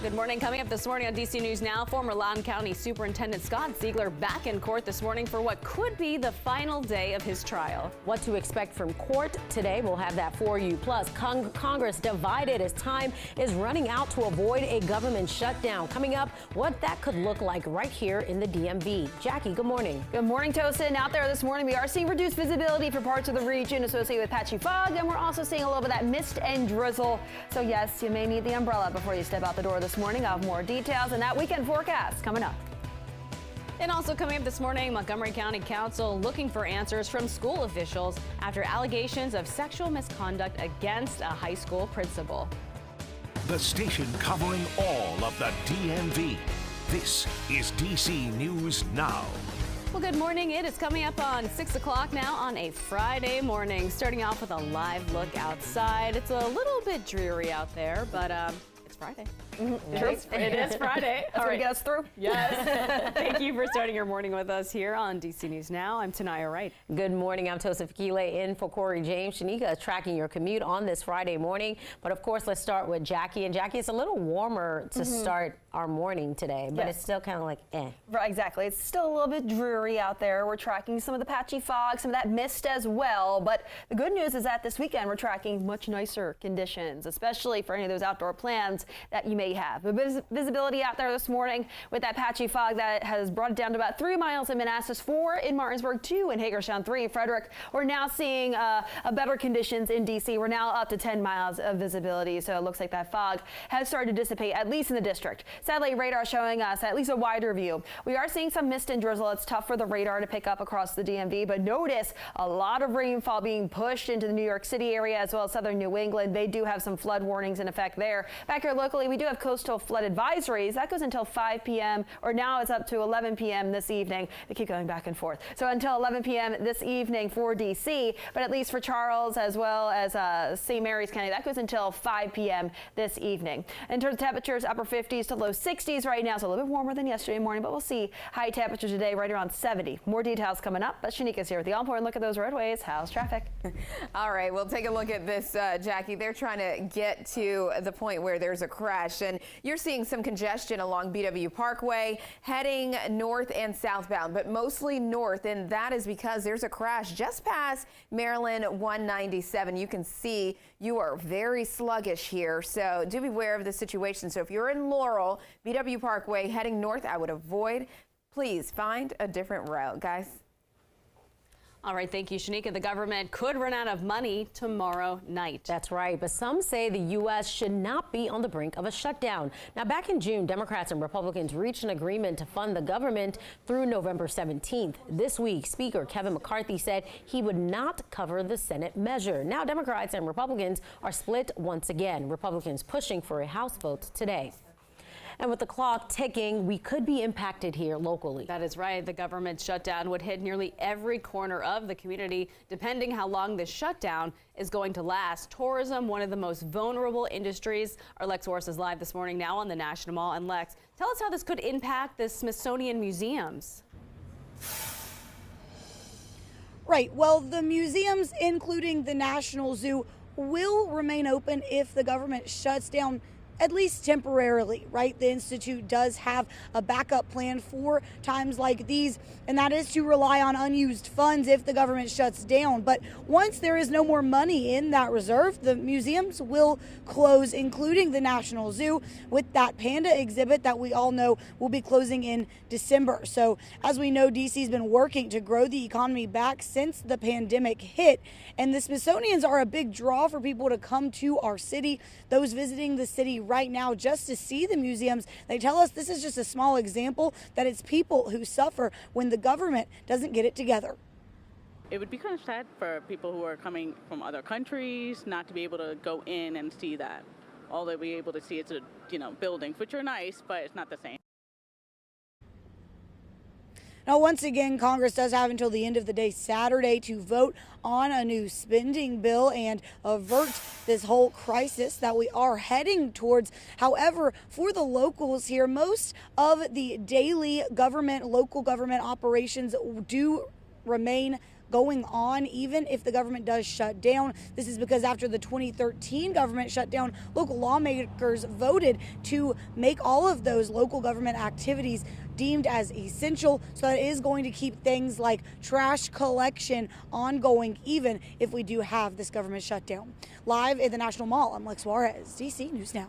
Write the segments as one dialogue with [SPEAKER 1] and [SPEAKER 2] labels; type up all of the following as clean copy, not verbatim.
[SPEAKER 1] Good morning. Coming up this morning on DC News Now, former Loudoun County Superintendent Scott Ziegler back in court this morning for what could be the final day of his trial.
[SPEAKER 2] What to expect from court today, we'll have that for you. Plus, Congress divided as time is running out to avoid a government shutdown. Coming up, what that could look like right here in the DMV. Jackie, good morning.
[SPEAKER 1] Good morning, Tosin. Out there this morning, we are seeing reduced visibility for parts of the region associated with patchy fog, and we're also seeing a little bit of that mist and drizzle. So yes, you may need the umbrella before you step out the door this morning. I'll have more details and that weekend forecast coming up. And also coming up this morning, Montgomery County Council looking for answers from school officials after allegations of sexual misconduct against a high school principal.
[SPEAKER 3] The station covering all of the DMV. This is DC News Now.
[SPEAKER 1] Well, good morning. It is coming up on 6 o'clock now on a Friday morning, starting off with a live look outside. It's a little bit dreary out there, but it's Friday. It is Friday. That's what get us through. Yes. Thank you for starting your morning with us here on DC News Now. I'm Tanaya Wright.
[SPEAKER 2] Good morning. I'm Tosa Fakile in for Corey James. Shanika is tracking your commute on this Friday morning. But of course, let's start with Jackie. And Jackie, it's a little warmer to start our morning today, but it's still kind of like
[SPEAKER 1] Right, exactly. It's still a little bit dreary out there. We're tracking some of the patchy fog, some of that mist as well. But the good news is that this weekend we're tracking much nicer conditions, especially for any of those outdoor plans that you may have. The visibility out there this morning with that patchy fog that has brought it down to about 3 miles in Manassas, 4 in Martinsburg, 2 in Hagerstown, 3 in Frederick. We're now seeing a better conditions in DC. We're now up to 10 miles of visibility. So it looks like that fog has started to dissipate, at least in the district. Sadly, radar showing us at least a wider view. We are seeing some mist and drizzle. It's tough for the radar to pick up across the DMV, but notice a lot of rainfall being pushed into the New York City area as well as southern New England. They do have some flood warnings in effect there. Back here locally, we do have coastal flood advisories. That goes until 5 p.m. or now it's up to 11 p.m. this evening. They keep going back and forth. So until 11 p.m. this evening for DC, but at least for Charles as well as St. Mary's County, that goes until 5 p.m. this evening. In terms of temperatures, upper 50s to low 60s right now, so a little bit warmer than yesterday morning, but we'll see high temperatures today right around 70. More details coming up, but Shanika's here with the All-Important look at those roadways. How's traffic?
[SPEAKER 4] All right, we'll take a look at this, Jackie. They're trying to get to the point where there's a crash, and you're seeing some congestion along BW Parkway heading north and southbound, but mostly north, and that is because there's a crash just past Maryland 197. You can see you are very sluggish here, so do beware of the situation. So if you're in Laurel, BW Parkway heading north, I would avoid. Please find a different route, guys.
[SPEAKER 1] All right, thank you, Shanika. The government could run out of money tomorrow night.
[SPEAKER 2] That's right, but some say the U.S. should not be on the brink of a shutdown. Now, back in June, Democrats and Republicans reached an agreement to fund the government through November 17th. This week, Speaker Kevin McCarthy said he would not cover the Senate measure. Now, Democrats and Republicans are split once again. Republicans pushing for a House vote today. And with the clock ticking, we could be impacted here locally.
[SPEAKER 1] That is right. The government shutdown would hit nearly every corner of the community, depending how long this shutdown is going to last. Tourism, one of the most vulnerable industries. Our Lex Orris is live this morning now on the National Mall. And Lex, tell us how this could impact the Smithsonian museums.
[SPEAKER 5] Right. Well, the museums, including the National Zoo, will remain open if the government shuts down, at least temporarily, right? The Institute does have a backup plan for times like these, and that is to rely on unused funds if the government shuts down. But once there is no more money in that reserve, the museums will close, including the National Zoo, with that panda exhibit that we all know will be closing in December. So as we know, DC's been working to grow the economy back since the pandemic hit, and the Smithsonian's are a big draw for people to come to our city. Those visiting the city right now just to see the museums, they tell us this is just a small example that it's people who suffer when the government doesn't get it together.
[SPEAKER 6] It would be kind of sad for people who are coming from other countries not to be able to go in and see that. All they'll be able to see is buildings, which are nice, but it's not the same.
[SPEAKER 5] Now, once again, Congress does have until the end of the day Saturday to vote on a new spending bill and avert this whole crisis that we are heading towards. However, for the locals here, most of the daily government, local government operations do remain going on even if the government does shut down. This is because after the 2013 government shutdown, local lawmakers voted to make all of those local government activities deemed as essential, so that is going to keep things like trash collection ongoing even if we do have this government shutdown. Live at the National Mall, I'm Lex Juarez, DC News Now.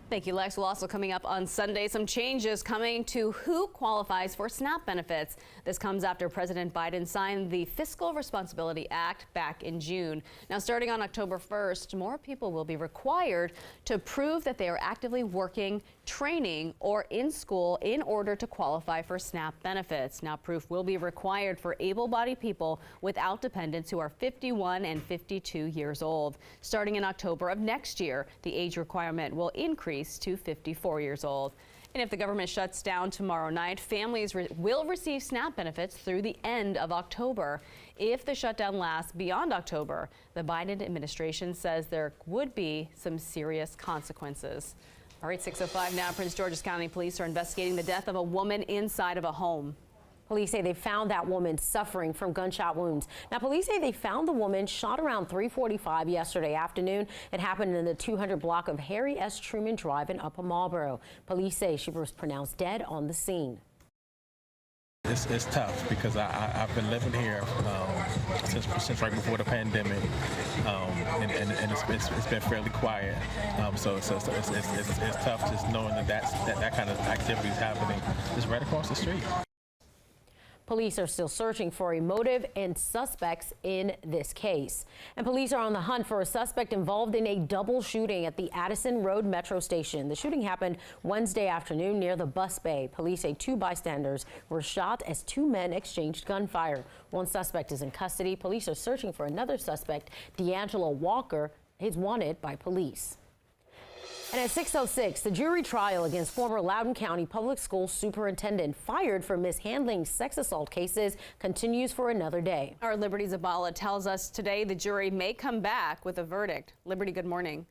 [SPEAKER 1] Thank you, Lex. Well, also coming up on Sunday, some changes coming to who qualifies for SNAP benefits. This comes after President Biden signed the Fiscal Responsibility Act back in June. Now, starting on October 1st, more people will be required to prove that they are actively working, training, or in school in order to qualify for SNAP benefits. Now, proof will be required for able-bodied people without dependents who are 51 and 52 years old. Starting in October of next year, the age requirement will increase to 54 years old. And if the government shuts down tomorrow night, families will receive SNAP benefits through the end of October. If the shutdown lasts beyond October, the Biden administration says there would be some serious consequences. All right, 6:05 now. Prince George's County Police are investigating the death of a woman inside of a home.
[SPEAKER 2] Police say they found that woman suffering from gunshot wounds. Now, police say they found the woman shot around 3:45 yesterday afternoon. It happened in the 200 block of Harry S. Truman Drive in Upper Marlboro. Police say she was pronounced dead on the scene.
[SPEAKER 7] It's tough because I've been living here since right before the pandemic, and it's been fairly quiet. So it's tough just knowing that kind of activity is happening just right across the street.
[SPEAKER 2] Police are still searching for a motive and suspects in this case. And police are on the hunt for a suspect involved in a double shooting at the Addison Road Metro Station. The shooting happened Wednesday afternoon near the bus bay. Police say 2 bystanders were shot as 2 men exchanged gunfire. 1 suspect is in custody. Police are searching for another suspect. D'Angelo Walker is wanted by police. And at 6:06, the jury trial against former Loudoun County Public School Superintendent fired for mishandling sex assault cases continues for another day.
[SPEAKER 1] Our Liberty Zabala tells us today the jury may come back with a verdict. Liberty, good morning.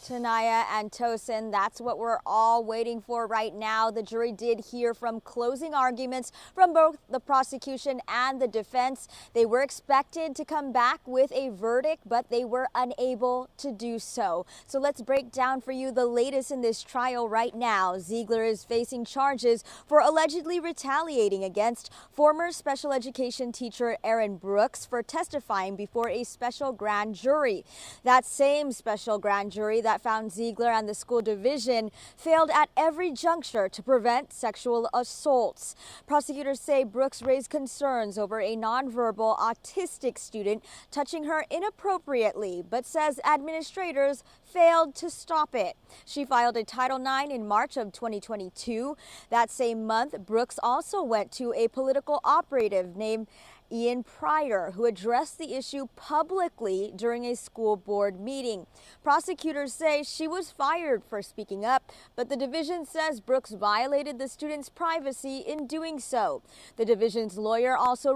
[SPEAKER 8] Tanaya and Tosin, that's what we're all waiting for right now. The jury did hear from closing arguments from both the prosecution and the defense. They were expected to come back with a verdict, but they were unable to do so. So let's break down for you the latest in this trial right now. Ziegler is facing charges for allegedly retaliating against former special education teacher Aaron Brooks for testifying before a special grand jury. That same special grand jury that found Ziegler and the school division failed at every juncture to prevent sexual assaults. Prosecutors say Brooks raised concerns over a nonverbal autistic student touching her inappropriately, but says administrators failed to stop it. She filed a Title IX in March of 2022. That same month, Brooks also went to a political operative named Ian Pryor, who addressed the issue publicly during a school board meeting. Prosecutors say she was fired for speaking up, but the division says Brooks violated the student's privacy in doing so. The division's lawyer also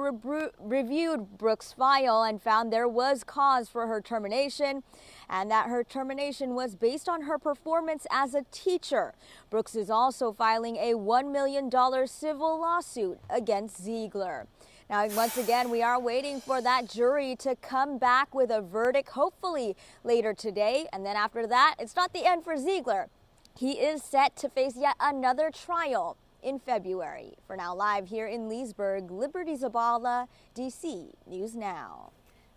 [SPEAKER 8] reviewed Brooks' file and found there was cause for her termination, and that her termination was based on her performance as a teacher. Brooks is also filing a $1 million civil lawsuit against Ziegler. Now, once again, we are waiting for that jury to come back with a verdict, hopefully later today. And then after that, it's not the end for Ziegler. He is set to face yet another trial in February. For now, live here in Leesburg, Liberty Zabala, DC News Now.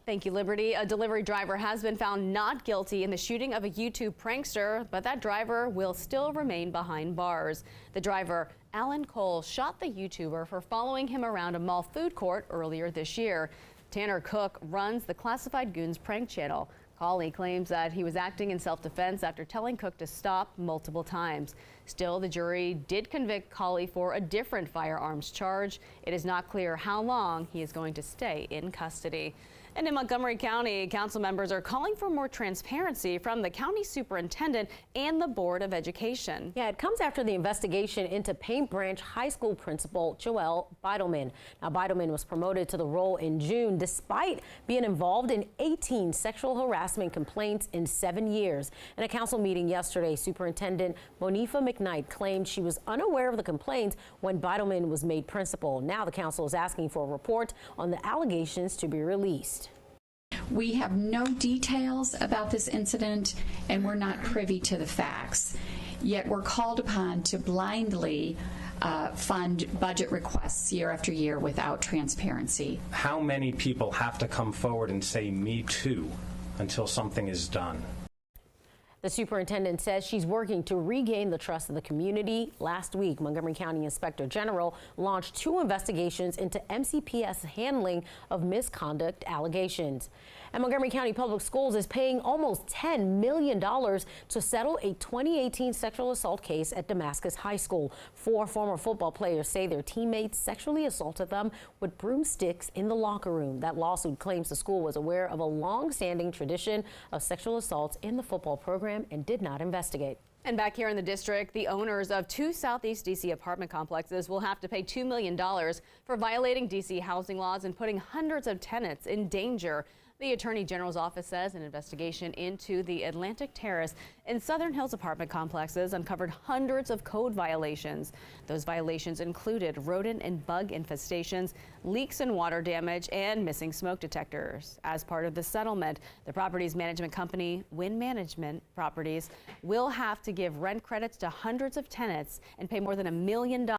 [SPEAKER 1] Thank you, Liberty. A delivery driver has been found not guilty in the shooting of a YouTube prankster, but that driver will still remain behind bars. The driver, Alan Cole, shot the YouTuber for following him around a mall food court earlier this year. Tanner Cook runs the Classified Goons prank channel. Cawley claims that he was acting in self-defense after telling Cook to stop multiple times. Still, the jury did convict Cawley for a different firearms charge. It is not clear how long he is going to stay in custody. And in Montgomery County, council members are calling for more transparency from the county superintendent and the Board of Education.
[SPEAKER 2] Yeah, it comes after the investigation into Paint Branch High School principal Joelle Beidelman. Now, Beidelman was promoted to the role in June despite being involved in 18 sexual harassment complaints in 7 years. In a council meeting yesterday, Superintendent Monifa McKnight claimed she was unaware of the complaints when Beidelman was made principal. Now the council is asking for a report on the allegations to be released.
[SPEAKER 9] We have no details about this incident, and we're not privy to the facts. Yet we're called upon to blindly fund budget requests year after year without transparency.
[SPEAKER 10] How many people have to come forward and say, "Me too," until something is done?
[SPEAKER 2] The superintendent says she's working to regain the trust of the community. Last week, Montgomery County Inspector General launched 2 investigations into MCPS handling of misconduct allegations. And Montgomery County Public Schools is paying almost $10 million to settle a 2018 sexual assault case at Damascus High School. 4 former football players say their teammates sexually assaulted them with broomsticks in the locker room. That lawsuit claims the school was aware of a long-standing tradition of sexual assaults in the football program and did not investigate.
[SPEAKER 1] And back here in the district, the owners of 2 Southeast D.C. apartment complexes will have to pay $2 million for violating D.C. housing laws and putting hundreds of tenants in danger. The Attorney General's office says an investigation into the Atlantic Terrace and Southern Hills apartment complexes uncovered hundreds of code violations. Those violations included rodent and bug infestations, leaks and water damage, and missing smoke detectors. As part of the settlement, the property's management company, Wind Management Properties, will have to give rent credits to hundreds of tenants and pay more than $1 million